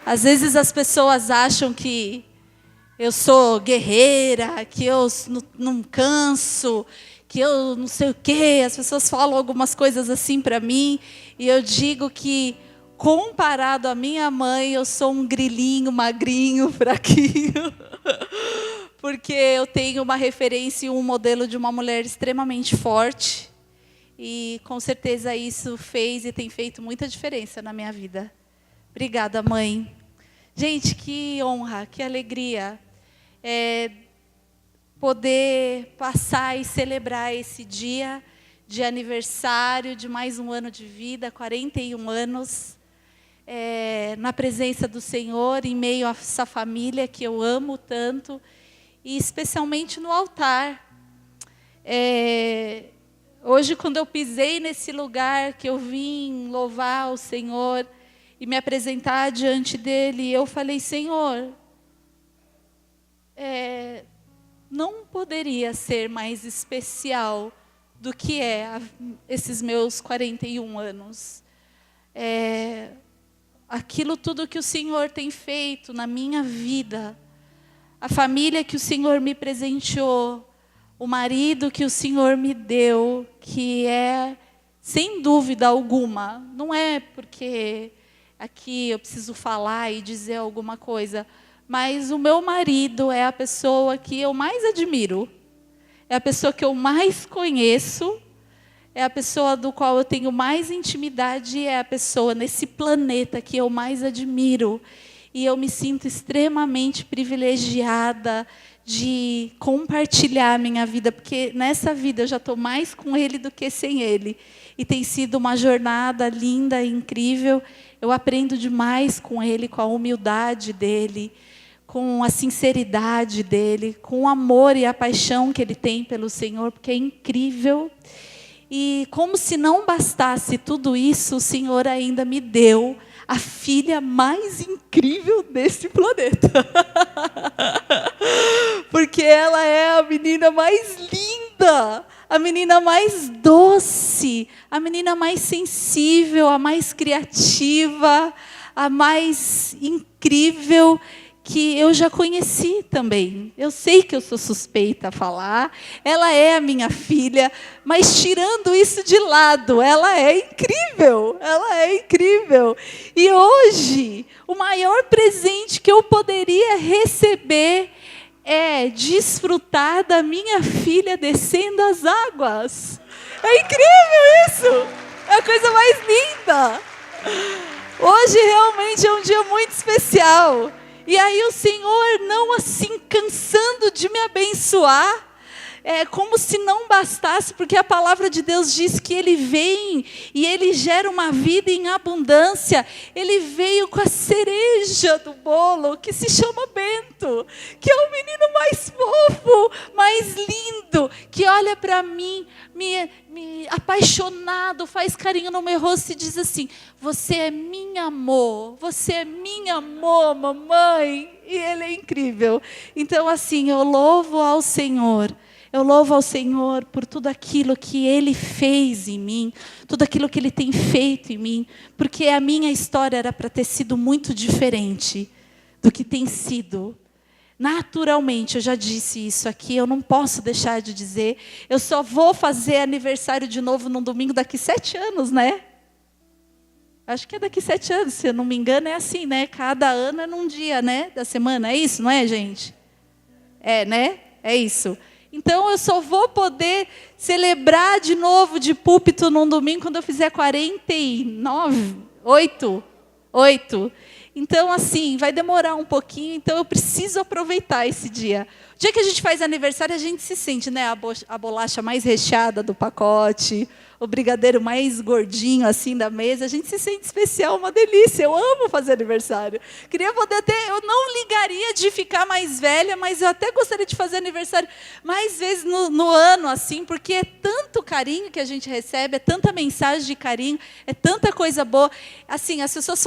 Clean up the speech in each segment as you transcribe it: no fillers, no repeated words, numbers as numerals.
Às vezes as pessoas acham que eu sou guerreira, que eu não canso, que eu não sei o quê. As pessoas falam algumas coisas assim para mim, e eu digo que, comparado à minha mãe, eu sou um grilinho, magrinho, fraquinho. Porque eu tenho uma referência e um modelo de uma mulher extremamente forte. E com certeza isso fez e tem feito muita diferença na minha vida. Obrigada, mãe. Gente, que honra, que alegria poder passar e celebrar esse dia de aniversário de mais um ano de vida, 41 anos, na presença do Senhor, em meio a essa família que eu amo tanto, e especialmente no altar. Hoje, quando eu pisei nesse lugar, que eu vim louvar o Senhor e me apresentar diante dEle, eu falei, Senhor, não poderia ser mais especial do que esses meus 41 anos. Aquilo tudo que o Senhor tem feito na minha vida, a família que o Senhor me presenteou, o marido que o Senhor me deu, que sem dúvida alguma, não é porque aqui eu preciso falar e dizer alguma coisa, mas o meu marido é a pessoa que eu mais admiro, é a pessoa que eu mais conheço, é a pessoa do qual eu tenho mais intimidade, é a pessoa nesse planeta que eu mais admiro. E eu me sinto extremamente privilegiada de compartilhar a minha vida, porque nessa vida eu já estou mais com Ele do que sem Ele. E tem sido uma jornada linda e incrível. Eu aprendo demais com Ele, com a humildade dEle, com a sinceridade dEle, com o amor e a paixão que Ele tem pelo Senhor, porque é incrível. E como se não bastasse tudo isso, o Senhor ainda me deu a filha mais incrível desse planeta. Porque ela é a menina mais linda, a menina mais doce, a menina mais sensível, a mais criativa, a mais incrível que eu já conheci também. Eu sei que eu sou suspeita a falar, ela é a minha filha, mas tirando isso de lado, ela é incrível, ela é incrível. E hoje, o maior presente que eu poderia receber é desfrutar da minha filha descendo as águas. É incrível isso! É a coisa mais linda! Hoje realmente é um dia muito especial. E aí o Senhor, não assim, cansando de me abençoar, como se não bastasse, porque a palavra de Deus diz que Ele vem e Ele gera uma vida em abundância. Ele veio com a cereja do bolo, que se chama Bento, que é o menino mais fofo, mais lindo, que olha para mim, me apaixonado, faz carinho no meu rosto e diz assim, você é meu amor, mamãe. E Ele é incrível. Então assim, eu louvo ao Senhor por tudo aquilo que Ele fez em mim, tudo aquilo que Ele tem feito em mim, porque a minha história era para ter sido muito diferente do que tem sido. Naturalmente, eu já disse isso aqui, eu não posso deixar de dizer, eu só vou fazer aniversário de novo num domingo daqui 7 anos, né? Acho que é daqui 7 anos, se eu não me engano, é assim, né? Cada ano é num dia, né? Da semana, é isso, não é, gente? Né? É isso. Então, eu só vou poder celebrar de novo de púlpito num domingo quando eu fizer 49, 8. Então, assim, vai demorar um pouquinho, então eu preciso aproveitar esse dia. O dia que a gente faz aniversário, a gente se sente, né? A bolacha mais recheada do pacote, o brigadeiro mais gordinho, assim, da mesa. A gente se sente especial, uma delícia. Eu amo fazer aniversário. Queria poder até... Eu não ligaria de ficar mais velha, mas eu até gostaria de fazer aniversário mais vezes no ano, assim, porque é tanto carinho que a gente recebe, é tanta mensagem de carinho, é tanta coisa boa. Assim, as pessoas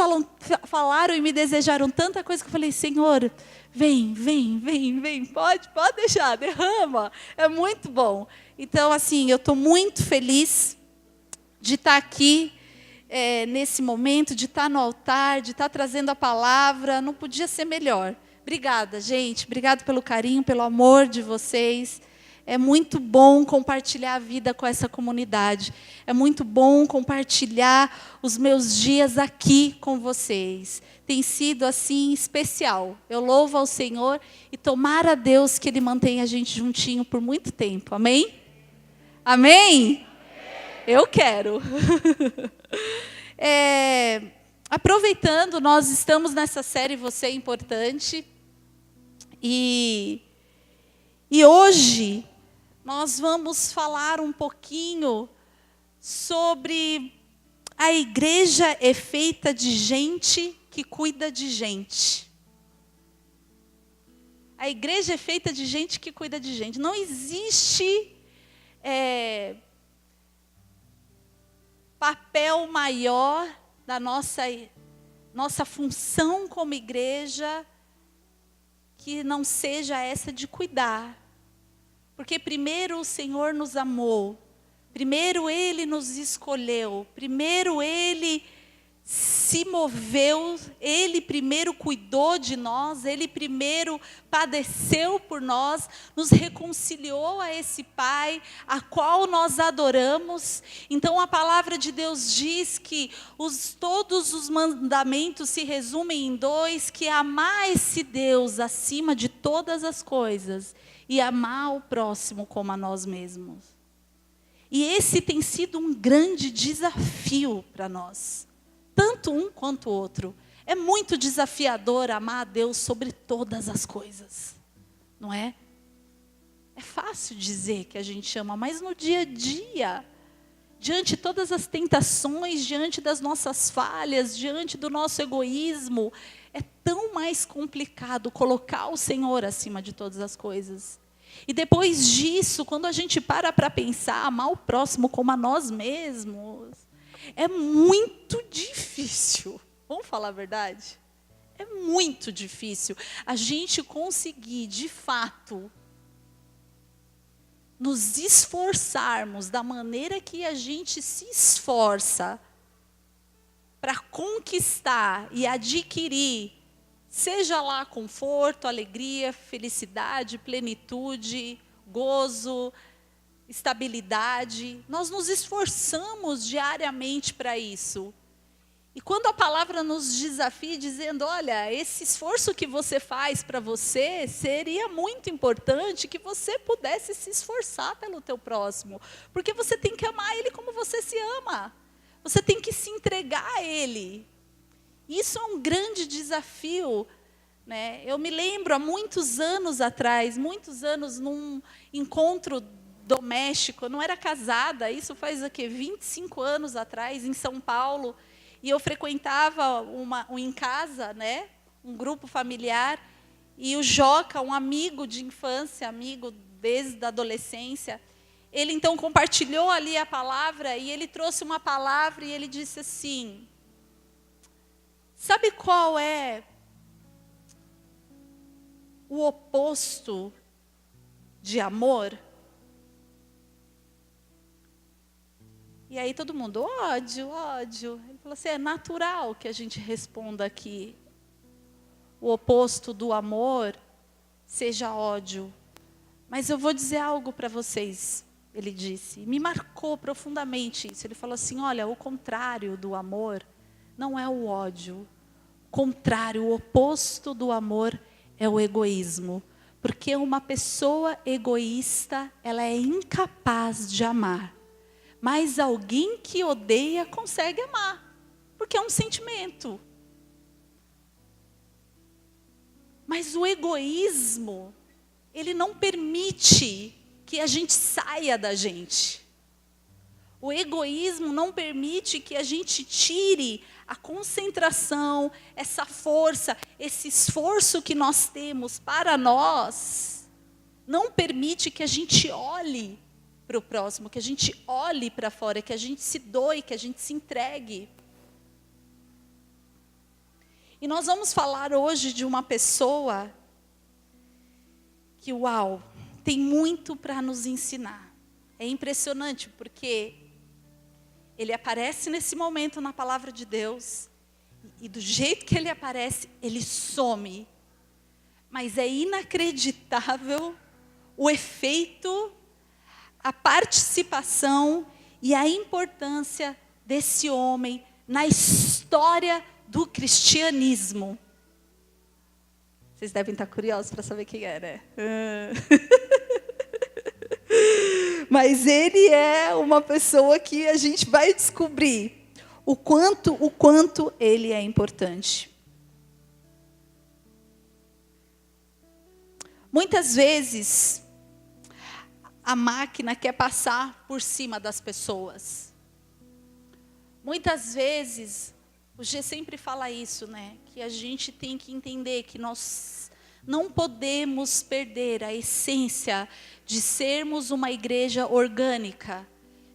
falaram e me desejaram tanta coisa que eu falei, Senhor, vem, pode deixar, derrama. É muito bom. Então, assim, eu estou muito feliz de estar aqui nesse momento, de estar no altar, de estar trazendo a palavra. Não podia ser melhor. Obrigada, gente. Obrigado pelo carinho, pelo amor de vocês. É muito bom compartilhar a vida com essa comunidade. É muito bom compartilhar os meus dias aqui com vocês. Tem sido assim especial. Eu louvo ao Senhor e tomara a Deus que Ele mantenha a gente juntinho por muito tempo. Amém? Amém? Eu quero. Aproveitando, nós estamos nessa série Você é Importante. E hoje nós vamos falar um pouquinho sobre a igreja é feita de gente que cuida de gente. A igreja é feita de gente que cuida de gente. Não existe papel maior da nossa função como igreja que não seja essa de cuidar. Porque primeiro o Senhor nos amou, primeiro Ele nos escolheu, primeiro Ele se moveu, Ele primeiro cuidou de nós, Ele primeiro padeceu por nós, nos reconciliou a esse Pai, a qual nós adoramos. Então a palavra de Deus diz que todos os mandamentos se resumem em dois, que é amar esse Deus acima de todas as coisas e amar o próximo como a nós mesmos. E esse tem sido um grande desafio para nós. Tanto um quanto o outro. É muito desafiador amar a Deus sobre todas as coisas. Não é? É fácil dizer que a gente ama, mas no dia a dia, diante de todas as tentações, diante das nossas falhas, diante do nosso egoísmo, é tão mais complicado colocar o Senhor acima de todas as coisas. E depois disso, quando a gente para pensar, amar o próximo como a nós mesmos, é muito difícil. Vamos falar a verdade? É muito difícil a gente conseguir, de fato, nos esforçarmos da maneira que a gente se esforça para conquistar e adquirir, seja lá conforto, alegria, felicidade, plenitude, gozo, estabilidade. Nós nos esforçamos diariamente para isso. E quando a palavra nos desafia dizendo, olha, esse esforço que você faz para você, seria muito importante que você pudesse se esforçar pelo teu próximo. Porque você tem que amar ele como você se ama. Você tem que se entregar a ele. Isso é um grande desafio, né? Eu me lembro, há muitos anos atrás, num encontro doméstico, eu não era casada, isso faz 25 anos atrás, em São Paulo, e eu frequentava em casa, né, um grupo familiar, e o Joca, um amigo de infância, amigo desde a adolescência, ele então compartilhou ali a palavra, e ele trouxe uma palavra, e ele disse assim, sabe qual é o oposto de amor? E aí todo mundo, ódio, ódio. Ele falou assim, é natural que a gente responda aqui. O oposto do amor seja ódio. Mas eu vou dizer algo para vocês, ele disse. Me marcou profundamente isso. Ele falou assim, olha, o contrário do amor não é o ódio. O contrário, o oposto do amor é o egoísmo. Porque uma pessoa egoísta, ela é incapaz de amar. Mas alguém que odeia consegue amar, porque é um sentimento. Mas o egoísmo, ele não permite que a gente saia da gente. O egoísmo não permite que a gente tire a concentração, essa força, esse esforço que nós temos para nós, não permite que a gente olhe para o próximo, que a gente olhe para fora, que a gente se doe, que a gente se entregue. E nós vamos falar hoje de uma pessoa que, uau, tem muito para nos ensinar. É impressionante, porque ele aparece nesse momento na palavra de Deus, e do jeito que ele aparece, ele some. Mas é inacreditável o efeito, a participação e a importância desse homem na história do cristianismo. Vocês devem estar curiosos para saber quem é, né? Mas ele é uma pessoa que a gente vai descobrir o quanto ele é importante. Muitas vezes, a máquina quer passar por cima das pessoas. Muitas vezes, o G sempre fala isso, né? Que a gente tem que entender que nós não podemos perder a essência de sermos uma igreja orgânica,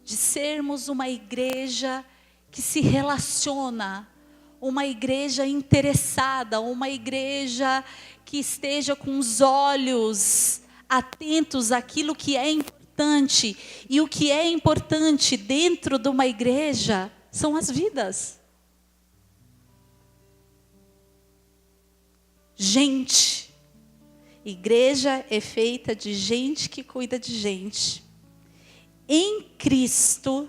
de sermos uma igreja que se relaciona, uma igreja interessada, uma igreja que esteja com os olhos atentos àquilo que é importante. E o que é importante dentro de uma igreja são as vidas. Gente. Igreja é feita de gente que cuida de gente. Em Cristo,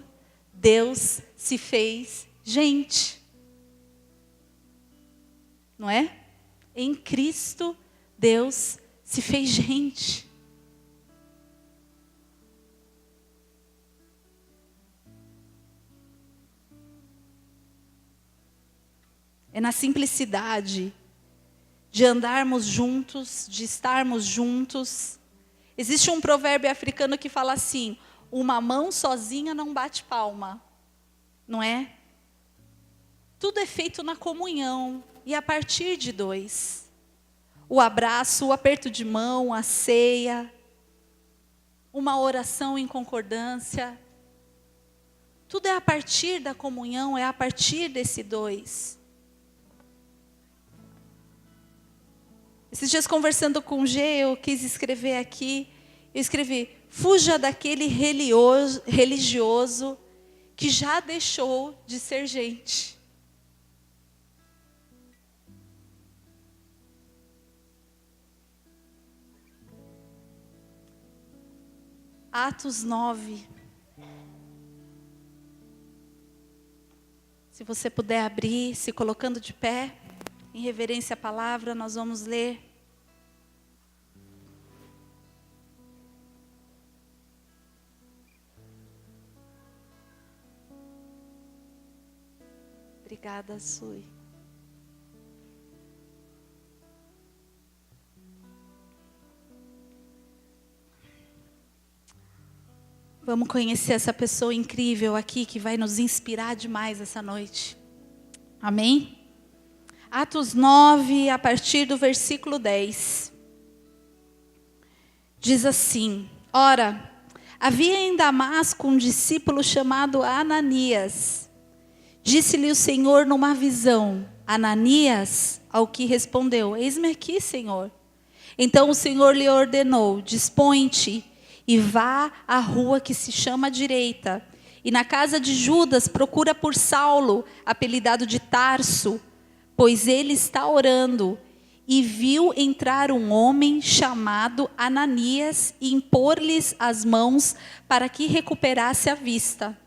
Deus se fez gente. Não é? Em Cristo, Deus se fez gente. É na simplicidade de andarmos juntos, de estarmos juntos. Existe um provérbio africano que fala assim: uma mão sozinha não bate palma. Não é? Tudo é feito na comunhão e a partir de dois. O abraço, o aperto de mão, a ceia, uma oração em concordância. Tudo é a partir da comunhão, é a partir desse dois. Esses dias conversando com o G, eu quis escrever aqui, eu escrevi: fuja daquele religioso que já deixou de ser gente. Atos 9. Se você puder abrir, se colocando de pé, em reverência à palavra, nós vamos ler. Obrigada, Sui. Vamos conhecer essa pessoa incrível aqui que vai nos inspirar demais essa noite. Amém? Atos 9, a partir do versículo 10. Diz assim: ora, havia em Damasco um discípulo chamado Ananias. Disse-lhe o Senhor numa visão: Ananias, ao que respondeu: eis-me aqui, Senhor. Então o Senhor lhe ordenou: dispõe-te e vá à rua que se chama Direita, e na casa de Judas procura por Saulo, apelidado de Tarso, pois ele está orando. E viu entrar um homem chamado Ananias e impor-lhes as mãos para que recuperasse a vista.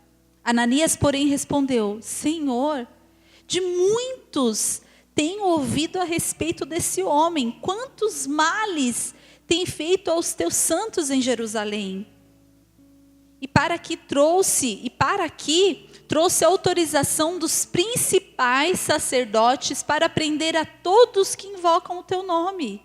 Ananias, porém, respondeu: Senhor, de muitos tenho ouvido a respeito desse homem, quantos males tem feito aos teus santos em Jerusalém. E para aqui trouxe a autorização dos principais sacerdotes para prender a todos que invocam o teu nome.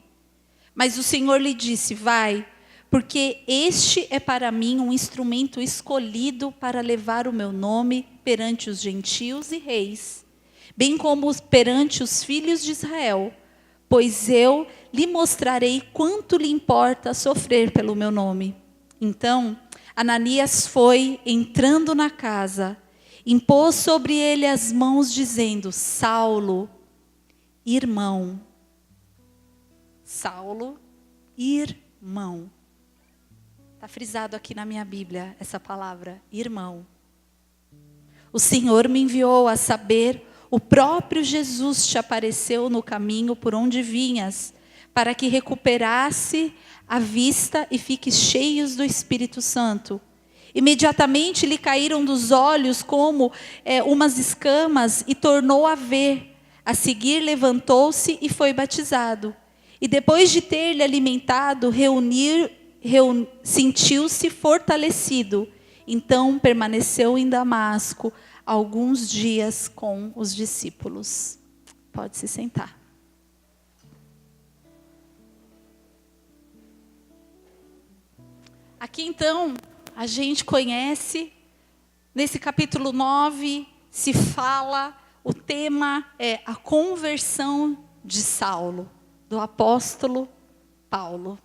Mas o Senhor lhe disse: vai, porque este é para mim um instrumento escolhido para levar o meu nome perante os gentios e reis, bem como perante os filhos de Israel, pois eu lhe mostrarei quanto lhe importa sofrer pelo meu nome. Então Ananias foi, entrando na casa, impôs sobre ele as mãos, dizendo: Saulo, irmão. Saulo, irmão. Está frisado aqui na minha Bíblia essa palavra, irmão. O Senhor me enviou, a saber, o próprio Jesus te apareceu no caminho por onde vinhas, para que recuperasse a vista e fique cheios do Espírito Santo. Imediatamente lhe caíram dos olhos como umas escamas e tornou a ver. A seguir levantou-se e foi batizado. E depois de ter-lhe alimentado, sentiu-se fortalecido. Então permaneceu em Damasco alguns dias com os discípulos. Pode se sentar. Aqui então, a gente conhece, nesse capítulo 9, se fala, o tema é a conversão de Saulo, do apóstolo Paulo.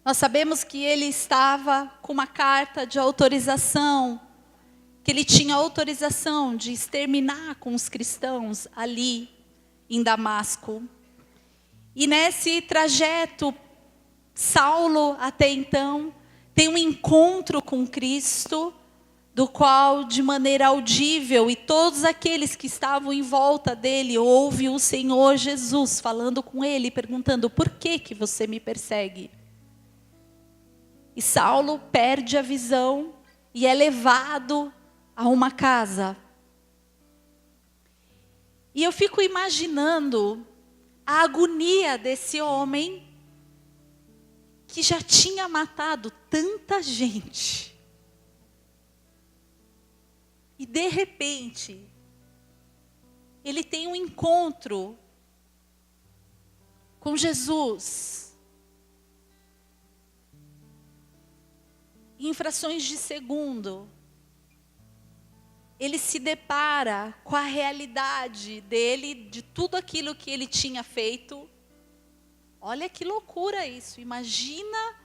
Nós sabemos que ele estava com uma carta de autorização, que ele tinha autorização de exterminar com os cristãos ali em Damasco. E nesse trajeto, Saulo, até então, tem um encontro com Cristo, do qual, de maneira audível, e todos aqueles que estavam em volta dele, ouvem o Senhor Jesus falando com ele, perguntando: por que você me persegue? E Saulo perde a visão e é levado a uma casa. E eu fico imaginando a agonia desse homem, que já tinha matado tanta gente. E de repente, ele tem um encontro com Jesus. Em frações de segundo, ele se depara com a realidade dele, de tudo aquilo que ele tinha feito. Olha que loucura isso, imagina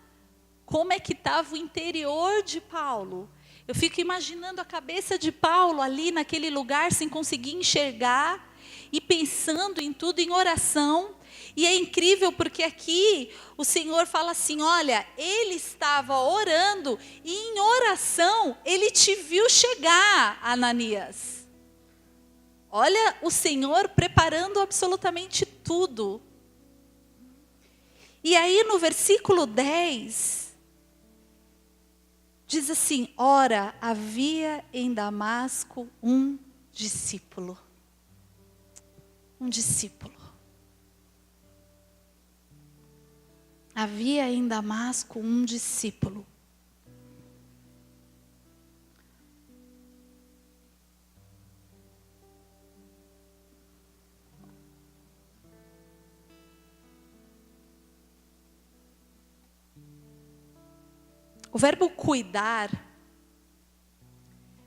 como é que estava o interior de Paulo. Eu fico imaginando a cabeça de Paulo ali naquele lugar, sem conseguir enxergar, e pensando em tudo em oração. E é incrível porque aqui o Senhor fala assim: olha, ele estava orando e em oração ele te viu chegar, Ananias. Olha o Senhor preparando absolutamente tudo. E aí no versículo 10, diz assim: ora, havia em Damasco um discípulo. Um discípulo. Havia em Damasco um discípulo. O verbo cuidar,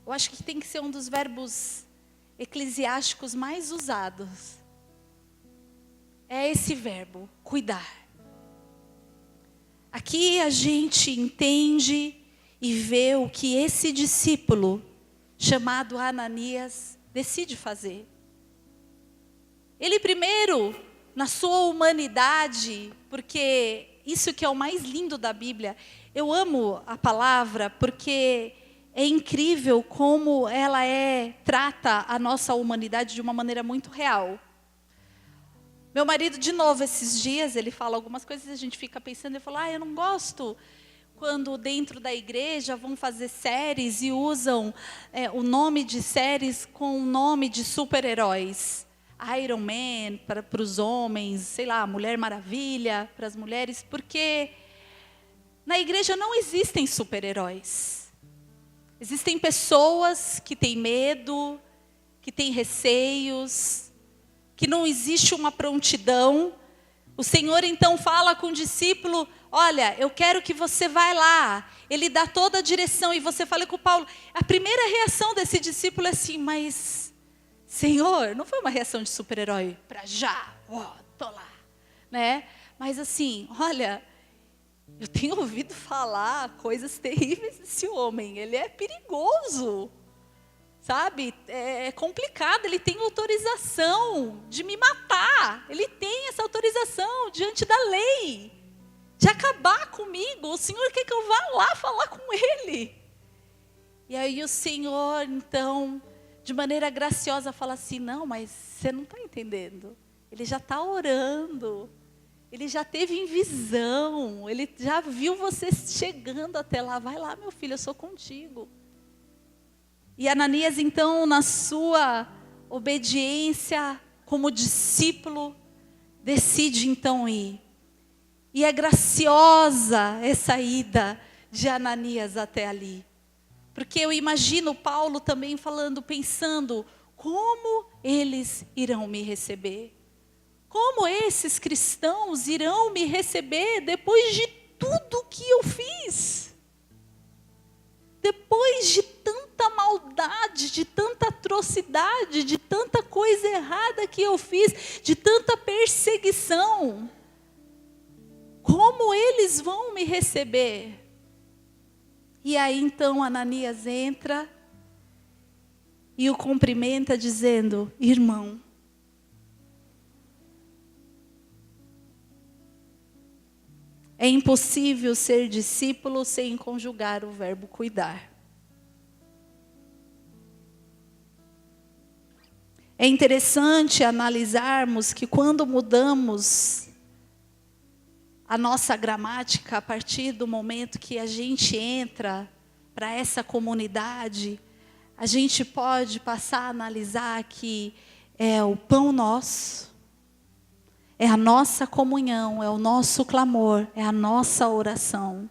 eu acho que tem que ser um dos verbos eclesiásticos mais usados. É esse verbo, cuidar. Aqui a gente entende e vê o que esse discípulo, chamado Ananias, decide fazer. Ele primeiro, na sua humanidade, porque isso que é o mais lindo da Bíblia, eu amo a palavra porque é incrível como ela trata a nossa humanidade de uma maneira muito real. Meu marido, de novo, esses dias, ele fala algumas coisas e a gente fica pensando, ele fala: eu não gosto quando dentro da igreja vão fazer séries e usam o nome de séries com o nome de super-heróis. Iron Man para os homens, sei lá, Mulher Maravilha para as mulheres, porque na igreja não existem super-heróis. Existem pessoas que têm medo, que têm receios, que não existe uma prontidão. O Senhor então fala com o discípulo: olha, eu quero que você vá lá. Ele dá toda a direção e você fala com Paulo. A primeira reação desse discípulo é assim: mas Senhor, não foi uma reação de super-herói para já, tô lá, né? Mas assim, olha, eu tenho ouvido falar coisas terríveis desse homem, ele é perigoso, sabe? É complicado, ele tem autorização de me matar, ele tem essa autorização diante da lei, de acabar comigo. O Senhor quer que eu vá lá falar com ele. E aí o Senhor, então, de maneira graciosa, fala assim: não, mas você não está entendendo. Ele já está orando. Ele já teve em visão. Ele já viu você chegando até lá. Vai lá, meu filho, eu sou contigo. E Ananias, então, na sua obediência como discípulo, decide então ir. E é graciosa essa ida de Ananias até ali. Porque eu imagino Paulo também falando, pensando, como eles irão me receber? Como esses cristãos irão me receber depois de tudo que eu fiz? Depois de tanta maldade, de tanta atrocidade, de tanta coisa errada que eu fiz, de tanta perseguição. Como eles vão me receber? E aí então Ananias entra e o cumprimenta dizendo: irmão, é impossível ser discípulo sem conjugar o verbo cuidar. É interessante analisarmos que quando mudamos a nossa gramática, a partir do momento que a gente entra para essa comunidade, a gente pode passar a analisar que é o pão nosso, é a nossa comunhão, é o nosso clamor, é a nossa oração.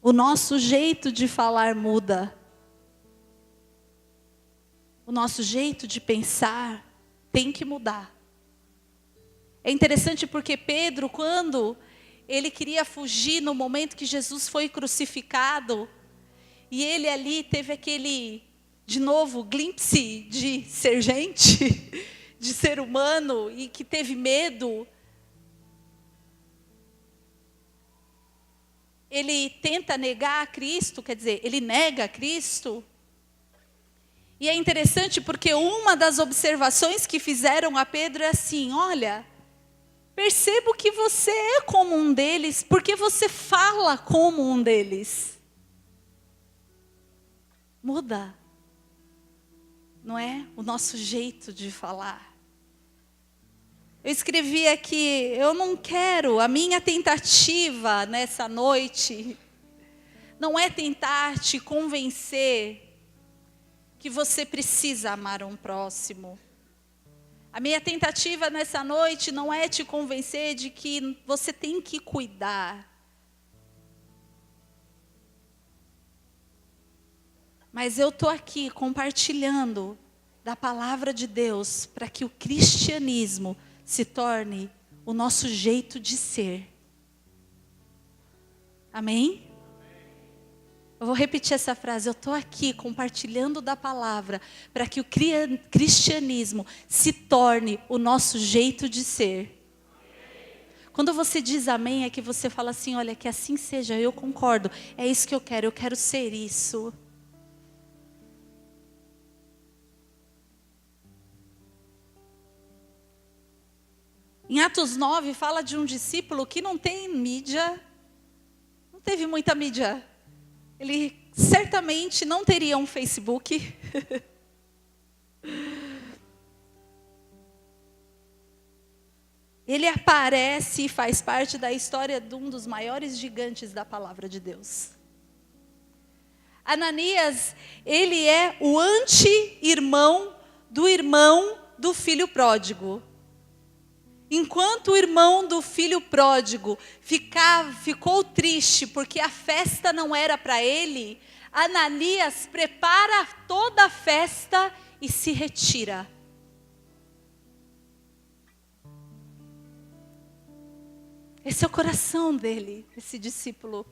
O nosso jeito de falar muda. O nosso jeito de pensar tem que mudar. É interessante porque Pedro, quando ele queria fugir no momento que Jesus foi crucificado, e ele ali teve aquele, de novo, glimpse de ser gente, de ser humano, e que teve medo, ele tenta negar a Cristo, quer dizer, ele nega a Cristo. E é interessante porque uma das observações que fizeram a Pedro é assim: olha, percebo que você é como um deles, porque você fala como um deles. Muda, não é? O nosso jeito de falar. Eu escrevi aqui, eu não quero, a minha tentativa nessa noite, não é tentar te convencer que você precisa amar um próximo. A minha tentativa nessa noite não é te convencer de que você tem que cuidar. Mas eu estou aqui compartilhando da palavra de Deus para que o cristianismo se torne o nosso jeito de ser. Amém? Eu vou repetir essa frase. Eu estou aqui compartilhando da palavra para que o cristianismo se torne o nosso jeito de ser. Quando você diz amém, é que você fala assim: olha, que assim seja, eu concordo. É isso que eu quero ser isso. Em Atos 9 fala de um discípulo que não tem mídia, não teve muita mídia. Ele certamente não teria um Facebook. Ele aparece e faz parte da história de um dos maiores gigantes da palavra de Deus. Ananias, ele é o anti-irmão do filho pródigo. Enquanto o irmão do filho pródigo ficou triste porque a festa não era para ele, Ananias prepara toda a festa e se retira. Esse é o coração dele, esse discípulo,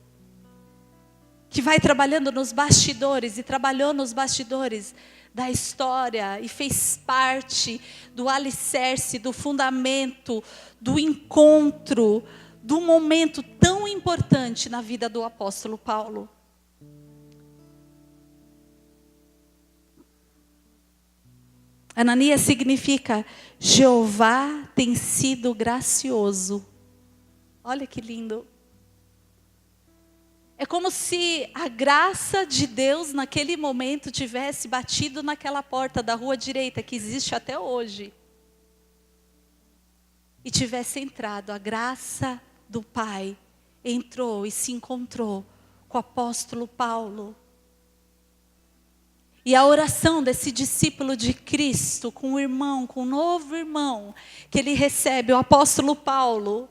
que vai trabalhando nos bastidores e trabalhou nos bastidores da história e fez parte do alicerce, do fundamento, do encontro, do momento tão importante na vida do apóstolo Paulo. Ananias significa Jeová tem sido gracioso. Olha que lindo. É como se a graça de Deus naquele momento tivesse batido naquela porta da rua direita, que existe até hoje. E tivesse entrado, a graça do Pai entrou e se encontrou com o apóstolo Paulo. E a oração desse discípulo de Cristo com o irmão, com o novo irmão que ele recebe, o apóstolo Paulo.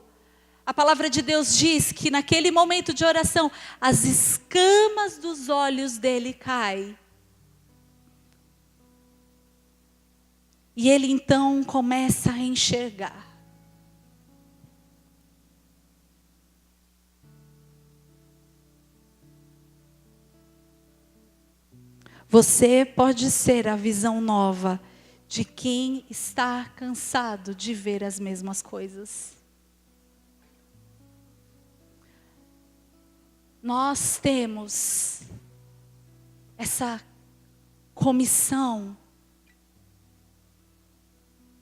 A palavra de Deus diz que naquele momento de oração, as escamas dos olhos dele caem. E ele então começa a enxergar. Você pode ser a visão nova de quem está cansado de ver as mesmas coisas. Nós temos essa comissão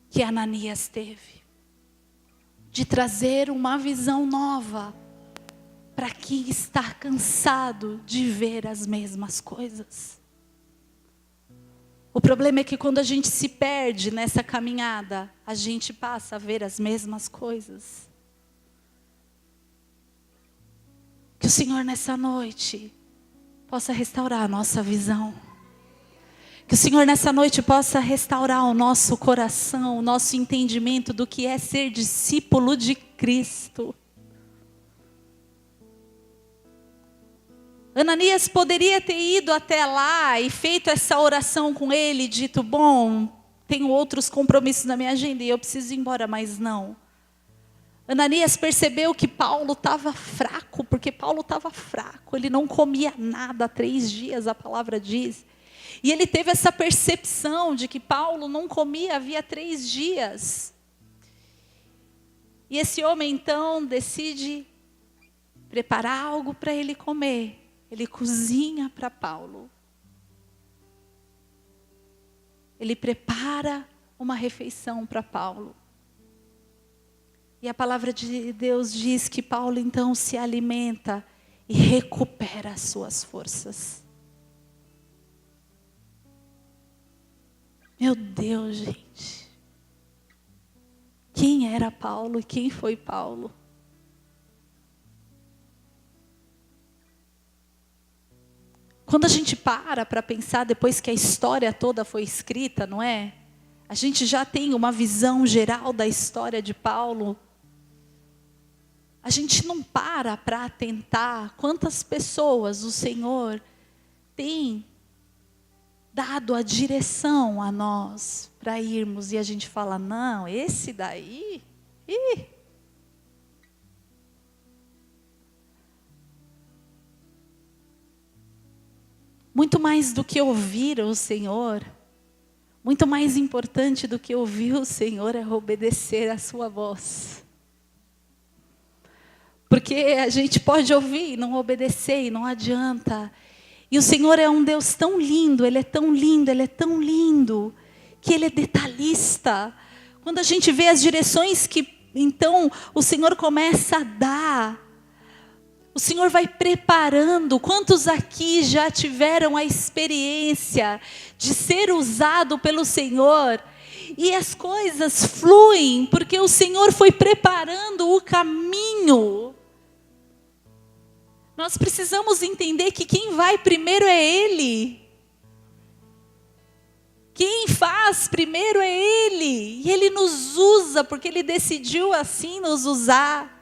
que Ananias teve, de trazer uma visão nova para quem está cansado de ver as mesmas coisas. O problema é que quando a gente se perde nessa caminhada, a gente passa a ver as mesmas coisas. Que o Senhor nessa noite possa restaurar a nossa visão. Que o Senhor nessa noite possa restaurar o nosso coração, o nosso entendimento do que é ser discípulo de Cristo. Ananias poderia ter ido até lá e feito essa oração com ele, dito, bom, tenho outros compromissos na minha agenda e eu preciso ir embora, mas não. Ananias percebeu que Paulo estava fraco, porque Paulo estava fraco, ele não comia nada há 3 dias, a palavra diz. E ele teve essa percepção de que Paulo não comia havia 3 dias. E esse homem então decide preparar algo para ele comer. Ele cozinha para Paulo. Ele prepara uma refeição para Paulo. E a palavra de Deus diz que Paulo então se alimenta e recupera as suas forças. Meu Deus, gente. Quem era Paulo e quem foi Paulo? Quando a gente para pensar depois que a história toda foi escrita, não é? A gente já tem uma visão geral da história de Paulo. A gente não para atentar quantas pessoas o Senhor tem dado a direção a nós para irmos. E a gente fala, não, esse daí... Muito mais do que ouvir o Senhor, muito mais importante do que ouvir o Senhor é obedecer a sua voz. Porque a gente pode ouvir e não obedecer e não adianta. E o Senhor é um Deus tão lindo, Ele é tão lindo, Ele é tão lindo, que Ele é detalhista. Quando a gente vê as direções que então o Senhor começa a dar, o Senhor vai preparando. Quantos aqui já tiveram a experiência de ser usado pelo Senhor? E as coisas fluem, porque o Senhor foi preparando o caminho. Nós precisamos entender que quem vai primeiro é Ele. Quem faz primeiro é Ele. E Ele nos usa, porque Ele decidiu assim nos usar.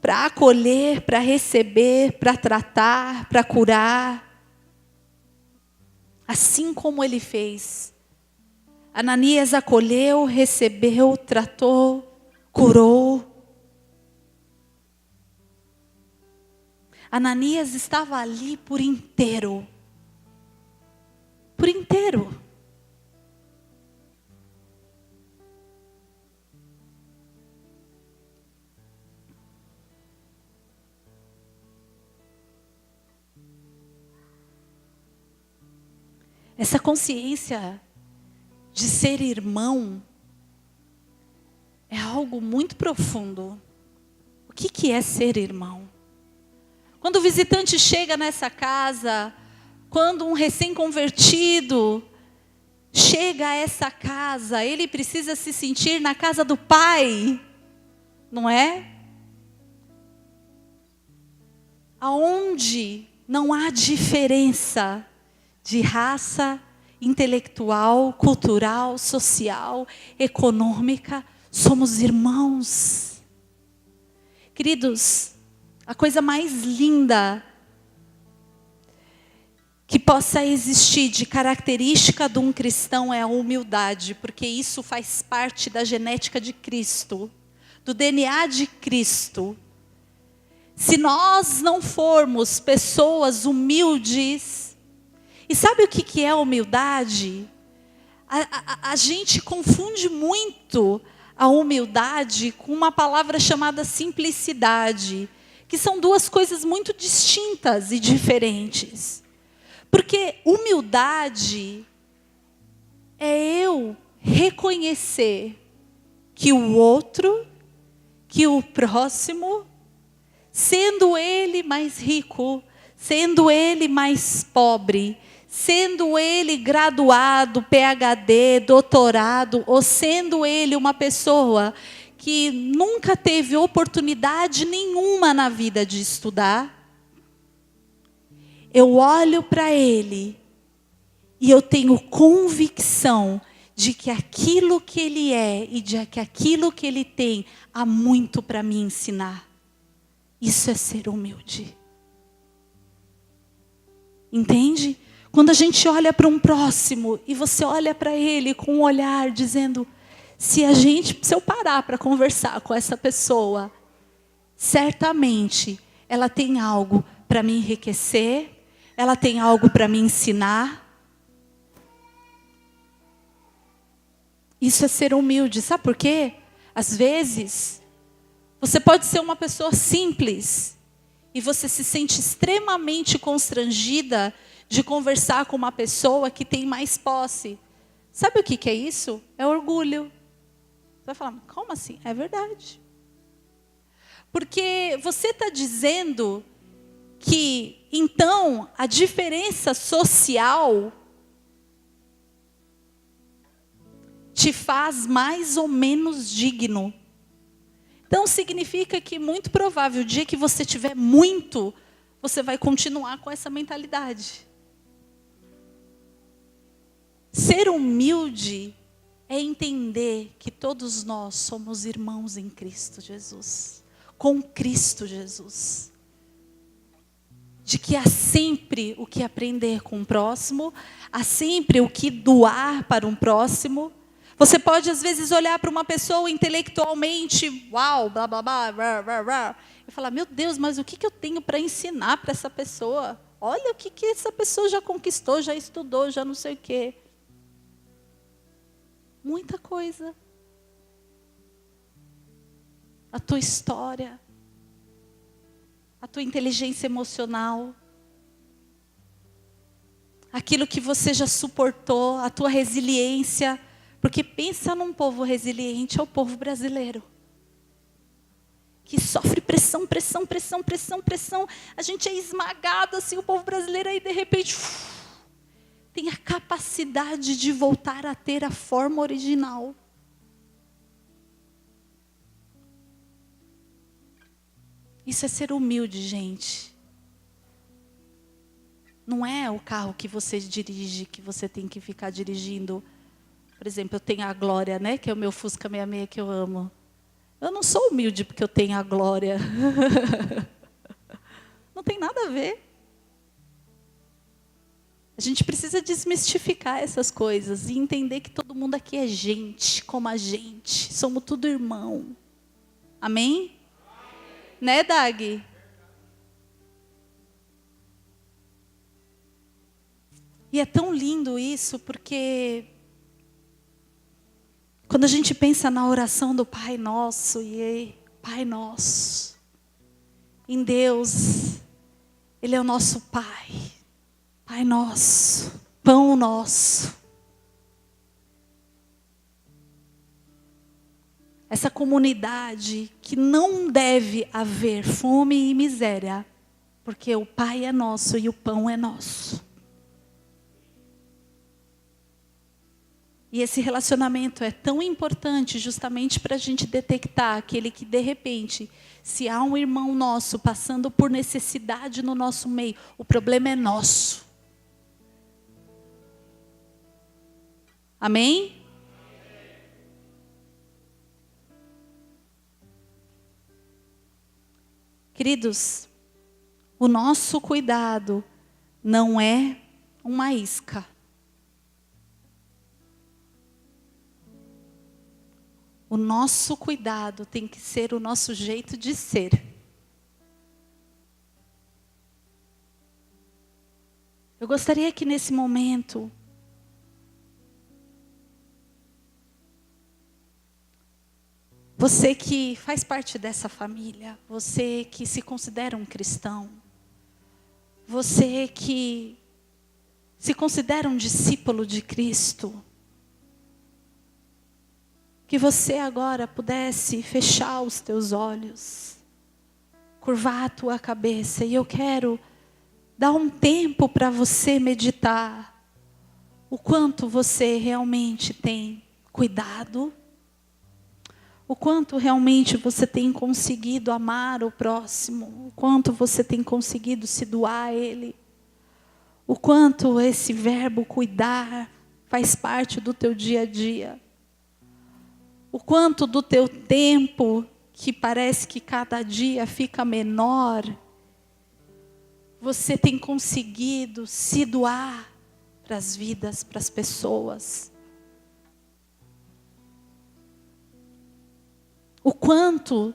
Para acolher, para receber, para tratar, para curar. Assim como Ele fez. Ananias acolheu, recebeu, tratou, curou. Ananias estava ali por inteiro. Por inteiro. Essa consciência de ser irmão é algo muito profundo. O que é ser irmão? Quando o visitante chega nessa casa, quando um recém-convertido chega a essa casa, ele precisa se sentir na casa do Pai, não é? Aonde não há diferença de raça, intelectual, cultural, social, econômica, somos irmãos. Queridos, a coisa mais linda que possa existir de característica de um cristão é a humildade, porque isso faz parte da genética de Cristo, do DNA de Cristo. Se nós não formos pessoas humildes, e sabe o que é humildade? A gente confunde muito a humildade com uma palavra chamada simplicidade, que são duas coisas muito distintas e diferentes. Porque humildade é eu reconhecer que o outro, que o próximo, sendo ele mais rico, sendo ele mais pobre, sendo ele graduado, PhD, doutorado, ou sendo ele uma pessoa que nunca teve oportunidade nenhuma na vida de estudar, eu olho para ele e eu tenho convicção de que aquilo que ele é e de que aquilo que ele tem há muito para me ensinar. Isso é ser humilde. Entende? Quando a gente olha para um próximo e você olha para ele com um olhar dizendo, se eu parar para conversar com essa pessoa, certamente ela tem algo para me enriquecer, ela tem algo para me ensinar. Isso é ser humilde. Sabe por quê? Às vezes, você pode ser uma pessoa simples e você se sente extremamente constrangida de conversar com uma pessoa que tem mais posse. Sabe o que é isso? É orgulho. Você vai falar, como assim? É verdade. Porque você está dizendo que, então, a diferença social te faz mais ou menos digno. Então, significa que, muito provável, o dia que você tiver muito, você vai continuar com essa mentalidade. Ser humilde é entender que todos nós somos irmãos em Cristo Jesus. Com Cristo Jesus. De que há sempre o que aprender com o próximo, há sempre o que doar para um próximo. Você pode, às vezes, olhar para uma pessoa intelectualmente, uau, blá, blá, blá, blá, blá, blá, e falar, meu Deus, mas o que eu tenho para ensinar para essa pessoa? Olha o que essa pessoa já conquistou, já estudou, já não sei o quê. Muita coisa. A tua história, a tua inteligência emocional, aquilo que você já suportou, a tua resiliência. Porque pensa num povo resiliente, é o povo brasileiro. Que sofre pressão, pressão, pressão, pressão, pressão. A gente é esmagado assim, o povo brasileiro aí de repente tem a capacidade de voltar a ter a forma original. Isso é ser humilde, gente. Não é o carro que você dirige, que você tem que ficar dirigindo. Por exemplo, eu tenho a Glória, né? Que é o meu Fusca 66 que eu amo. Eu não sou humilde porque eu tenho a Glória. Não tem nada a ver. A gente precisa desmistificar essas coisas e entender que todo mundo aqui é gente, como a gente. Somos tudo irmão. Amém? Né, Dag? E é tão lindo isso, porque quando a gente pensa na oração do Pai Nosso, Pai Nosso, em Deus, Ele é o nosso Pai, Pai Nosso, Pão Nosso. Essa comunidade que não deve haver fome e miséria, Porque o Pai é nosso e o pão é nosso. E esse relacionamento é tão importante justamente para a gente detectar aquele que de repente, se há um irmão nosso passando por necessidade no nosso meio, o problema é nosso. Amém? Queridos, o nosso cuidado não é uma isca. O nosso cuidado tem que ser o nosso jeito de ser. Eu gostaria que nesse momento você que faz parte dessa família, você que se considera um cristão, você que se considera um discípulo de Cristo, que você agora pudesse fechar os teus olhos, curvar a tua cabeça, e eu quero dar um tempo para você meditar o quanto você realmente tem cuidado, o quanto realmente você tem conseguido amar o próximo, o quanto você tem conseguido se doar a Ele, o quanto esse verbo cuidar faz parte do teu dia a dia. O quanto do teu tempo, que parece que cada dia fica menor, você tem conseguido se doar para as vidas, para as pessoas. O quanto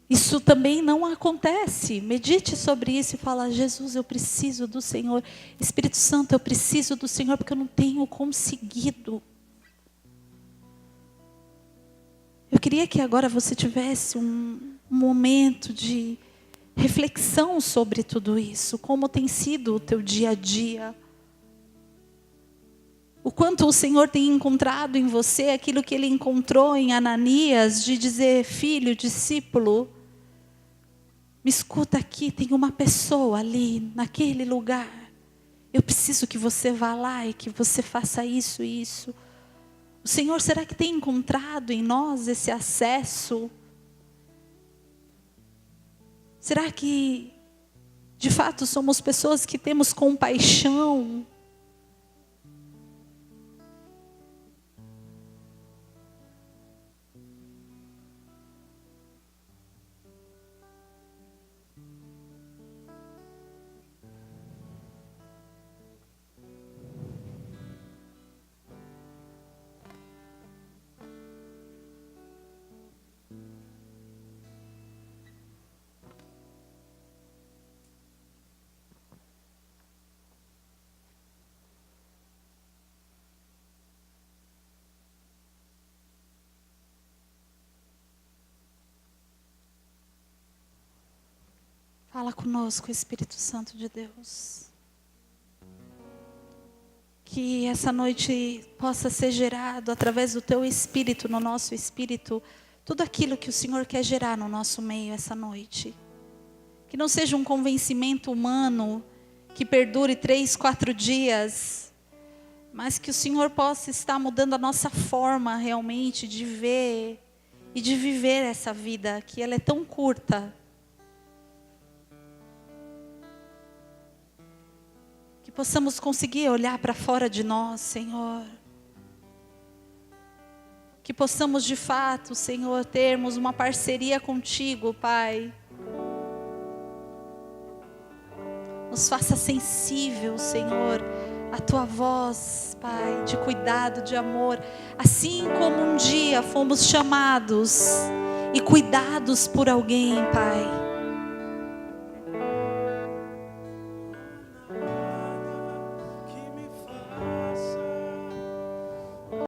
isso também não acontece. Medite sobre isso e fala: Jesus, eu preciso do Senhor. Espírito Santo, eu preciso do Senhor porque eu não tenho conseguido. Eu queria que agora você tivesse um momento de reflexão sobre tudo isso. Como tem sido o teu dia a dia. O quanto o Senhor tem encontrado em você aquilo que Ele encontrou em Ananias. De dizer: filho, discípulo, me escuta aqui, tem uma pessoa ali, naquele lugar. Eu preciso que você vá lá e que você faça isso e isso. O Senhor, será que tem encontrado em nós esse acesso? Será que, de fato, somos pessoas que temos compaixão? Fala conosco, Espírito Santo de Deus. Que essa noite possa ser gerado através do teu Espírito, no nosso Espírito, tudo aquilo que o Senhor quer gerar no nosso meio essa noite. Que não seja um convencimento humano que perdure 3, 4 dias, mas que o Senhor possa estar mudando a nossa forma realmente de ver e de viver essa vida, que ela é tão curta. Que possamos conseguir olhar para fora de nós, Senhor. Que possamos de fato, Senhor, termos uma parceria contigo, Pai. Nos faça sensível, Senhor, a tua voz, Pai, de cuidado, de amor. Assim como um dia fomos chamados e cuidados por alguém, Pai.